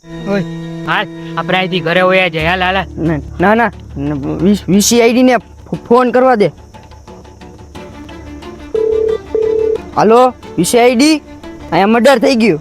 ઓય હાલ આપણે અહીંથી ઘરે વયા જાય. હાલ હાલ ના ના વીસીઆઈડી ને ફોન કરવા દે. હાલો વીસીઆઈડી, અહીંયા મર્ડર થઈ ગયું.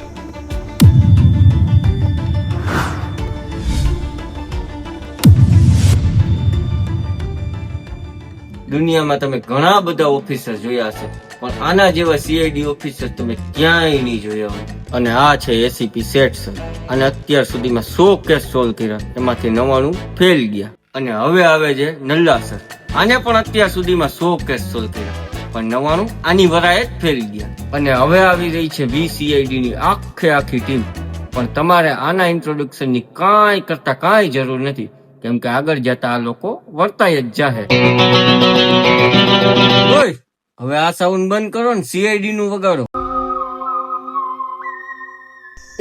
દુનિયામાં તમે ઘણા બધા ઓફિસર જોયા હશે, પણ આના જેવા સીઆઈડી ઓફિસર તમે ક્યાંય નહીં જોયા હોય. અને આ છે એસીપી શેઠ સર. અને અત્યાર સુધીમાં 100 કેસ સોલ્વ કર્યા, એમાંથી 99 ફેલ ગયા. અને હવે આવે છે નલ્લા સર. આને પણ અત્યાર સુધીમાં 100 કેસ સોલ્વ કર્યા, પણ 99 આની વરાએ જ ફેલ ગયા. અને હવે આવી રહી છે વીસીઆઈડી ની આખી ટીમ. પણ તમારે આના ઇન્ટ્રોડક્શન ની કાંઈ જરૂર નથી, કેમ કે આગળ જતા આ લોકો વર્તાય જ જાહે. ઓય હવે આ સાઉન્ડ બંધ કરો ને સીઆઈડી નું વગાડો.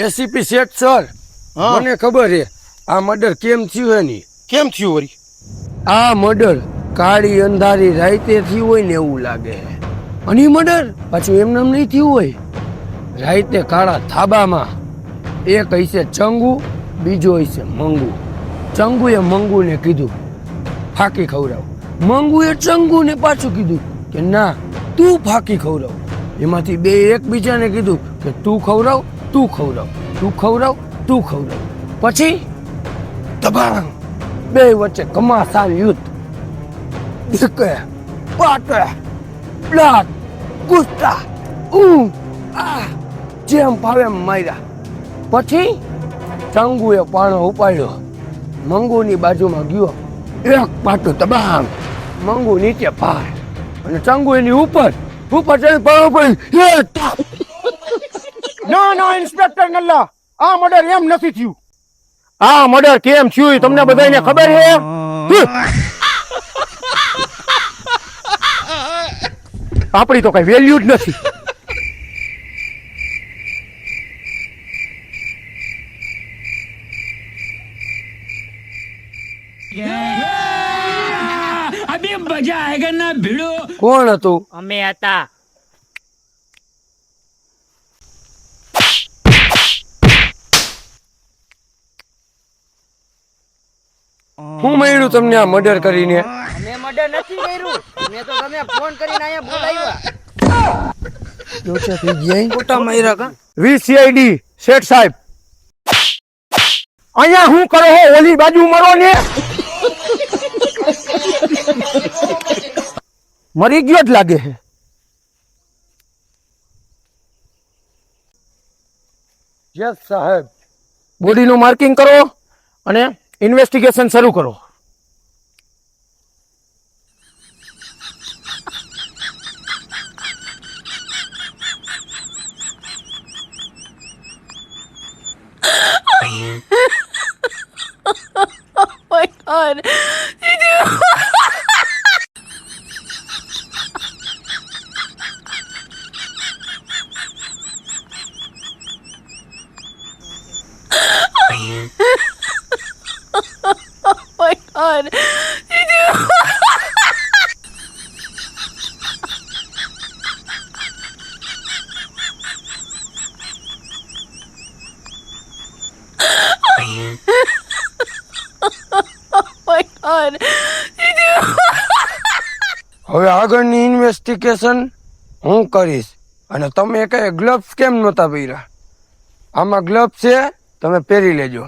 એસીપી શેઠ સર, મને ખબર છે આ મર્ડર કેમ થયું હે ની. કેમ થયું વળી? આ મર્ડર કાળી અંધારી રાતે થયું હોય ને એવું લાગે છે. અને મર્ડર પાછું એમને એમ નહીં થયું હોય. રાતે કાળા થાબામાં એક હશે ચંગુ, બીજો હશે મંગુ. ચંગુએ મંગુને કીધું ફાંકી ખવડાવ. મંગુએ ચંગુને પાછું કીધું કે ના તું ફાંકી ખવડાવ. એમાંથી બે એકબીજાને કીધું કે તું ખવડાવ તું ખવડાવ, તું ખવડાવ તું ખવડાવ. પછી દબાણ બે વચ્ચે ઘમાસાન યુદ્ધ. ધીકે પાટે પ્લાટ ગુસ્સા આ જેમ ભાવે એમ માર્યા. પછી ચંગુએ પાણો ઉપાડ્યો, મંગુની બાજુમાં ગયો, એક પાટો દબાણ. મંગુ નીચે પાય અને ચંગુ એની ઉપર જઈને પાણો પડી. ના ઇન્સ્પેક્ટર નલ્લા, આ મર્ડર એમ નથી થયું. આ મર્ડર કેમ થયું તમને બધાને ખબર છે? આપણી તો કઈ વેલ્યુ જ નથી. अभी मजा आएगा ना भिड़ो. કોણ હતું? અમે હતા. હું મળ્યું તમને આ મર્ડર કરીને? અમે મર્ડર નથી કર્યું, મેં તો તમે ફોન કરીને અહીંયા બોલાવ્યા. ખોટા માર્યા કા? વીસીઆઈડી શેઠ સાહેબ, અહીંયા હું કરો હો? ઓલી બાજુ મરો ને. મરી ગયો જ લાગે છે. યસ સાહેબ, બોડીનું માર્કિંગ કરો અને ઇન્વેસ્ટિગેશન શરૂ કરો. my god. Oh my god. my god. હવે આગળની ઇન્વેસ્ટિગેશન હું કરીશ. અને તમે કઈ ગ્લવ્સ કેમ નહોતા પહેર્યા? આમાં ગ્લવ્સ છે, તમે પહેરી લેજો.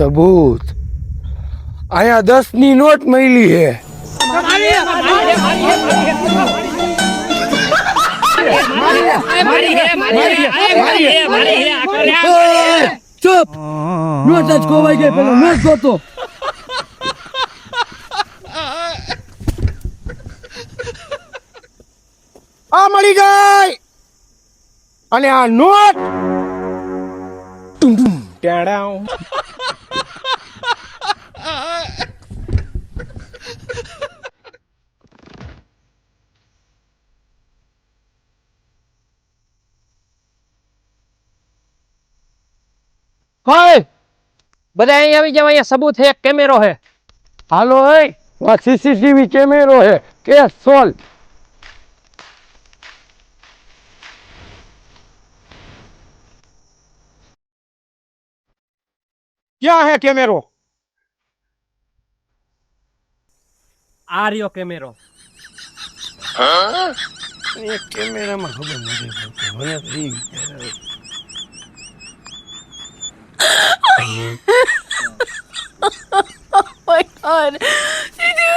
સબૂત અહીંયા 10 ની નોટ મળી છે. ચૂપ, નોટ જ ખોવાઈ ગઈ, પેલો નોટ ગોતો. આ મળી ગઈ. અને આ નોટ ટેડાઉ. હાય બધા અહીં આવી જાવ, અહીંયા સબૂત છે, એક કેમેરો છે. હાલો એ સીસીટીવી કેમેરો છે કેસ સોલ્વ. ક્યાં હે કેમેરો? આ રહ્યો કેમેરો. એ કેમેરામાં ખબર નથી પડતી મને તો ઈ વિચાર આવે. Oh my god. Did you?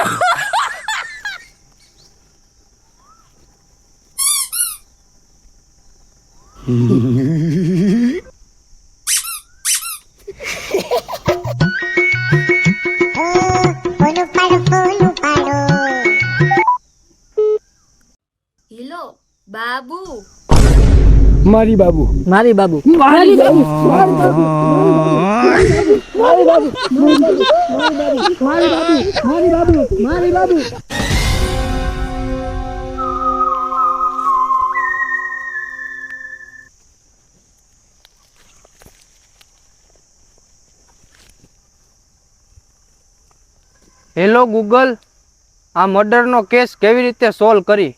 Hello Babu. મારી બાબુ મારી બાબુ મારી બાબુ મારી બાબુ મારી બાબુ મારી બાબુ મારી બાબુ. હેલો ગૂગલ, આ મર્ડરનો કેસ કેવી રીતે સોલ્વ કરી?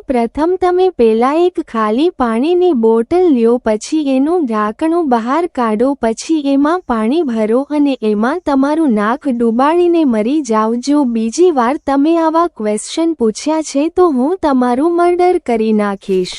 પ્રથમ તમે પેલા એક ખાલી પાણીની બોટલ લ્યો, પછી એનું ઢાંકણું બહાર કાઢો, પછી એમાં પાણી ભરો અને એમાં તમારું નાક ડૂબાડીને મરી જાઓ. જો બીજી વાર તમે આવા ક્વેશ્ચન પૂછ્યા છે તો હું તમારું મર્ડર કરી નાખીશ.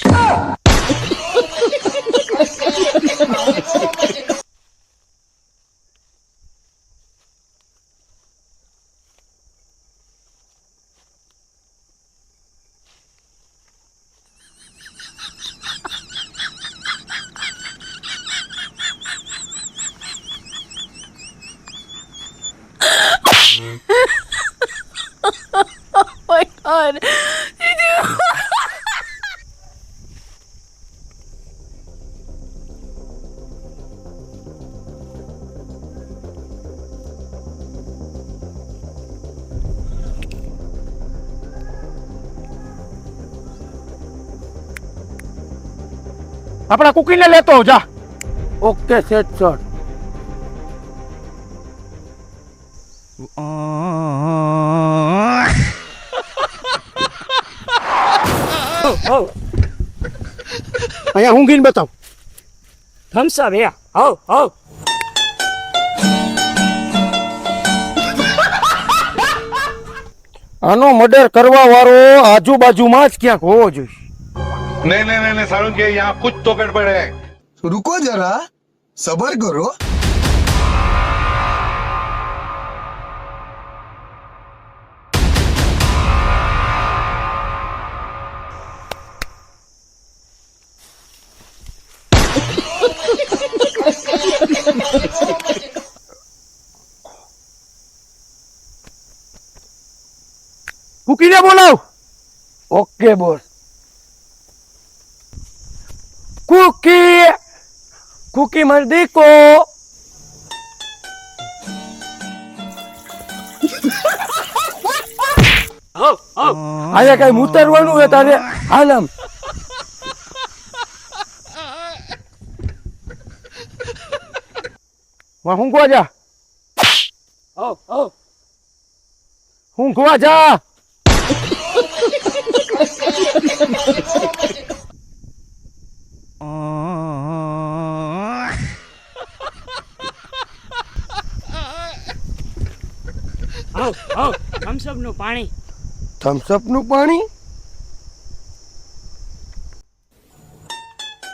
Oh my god. Did you? આપણા કુકીને લેતો આવ, જા. Okay set shot. અહીંયા ઊંઘીને બતાવ. થમ્સ અપ હે. આવ આવ. આનો મર્ડર કરવા વાળો આજુબાજુમાં જ ક્યાંક હોવો જોઈએ. नहीं नहीं नहीं सारुण के यहाँ कुछ तो गड़बड़ है. रुको जरा सबर करो. કુકીને બોલાવ. Okay boss. કુકી કુકી મારી દીકો. આજે કઈ ઉતરવાનું હે તારે? હાલમ ઊંઘવા જા. આવ આવ. ઊંઘવા જા. આવ આવ. થમ્સઅપ નું પાણી. થમ્સઅપ નું પાણી?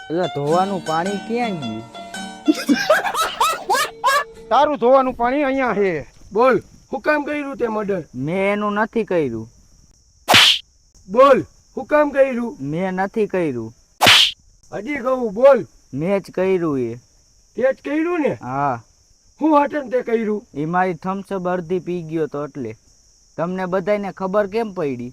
એટલે ધોવાનું પાણી ક્યાં ગયું? તારું ધોવાનું પાણી અહીંયા છે. બોલ હું કામ કર્યું તે મર્ડર? મેં એનું નથી કર્યું. બોલ હું કામ કર્યું? મેં નથી કર્યું. હજી કહું બોલ. મેં જ કર્યું એ. તે જ કર્યું ને? હા. હું હાટન તે કર્યું? એ મારી થમ્સઅપ અડધી પી ગયો તો એટલે. તમને બધાને ખબર કેમ પડી?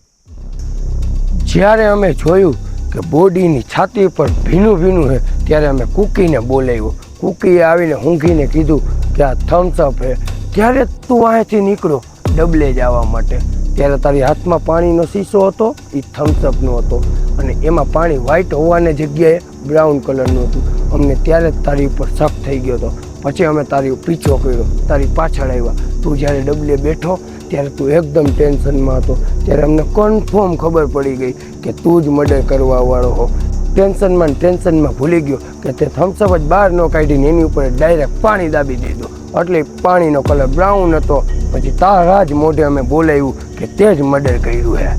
જ્યારે અમે જોયું કે બોડીની છાતી પર ભીનું ભીનું છે ત્યારે અમે કુકીને બોલાવ્યો. કુકીએ આવીને ઊંઘીને કીધું કે આ થમ્સઅપ છે. ત્યારે તું અહીંથી નીકળ્યો ડબલે જવા માટે. ત્યારે તારી હાથમાં પાણીનો શીશો હતો, એ થમ્સઅપનો હતો અને એમાં પાણી વ્હાઈટ હોવાને જગ્યાએ બ્રાઉન કલરનું હતું. અમને ત્યારે જ તારી ઉપર શક થઈ ગયો હતો. પછી અમે તારી પીછો કર્યો, તારી પાછળ આવ્યા. તું જ્યારે ડબલે બેઠો ત્યારે તું એકદમ ટેન્શનમાં હતો. ત્યારે અમને કન્ફર્મ ખબર પડી ગઈ કે તું જ મર્ડર કરવાવાળો હો. ટેન્શનમાં ભૂલી ગયો કે તે થમ્સઅપ જ બહાર ન કાઢીને એની ઉપર ડાયરેક્ટ પાણી દાબી દીધું. એટલે પાણીનો કલર બ્રાઉન હતો. પછી તારા જ મોઢે અમે બોલાવ્યું કે તે જ મર્ડર કર્યું હે.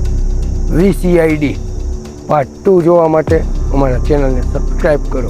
VCID પાર્ટ 2 જોવા માટે અમારા ચેનલને સબસ્ક્રાઈબ કરો.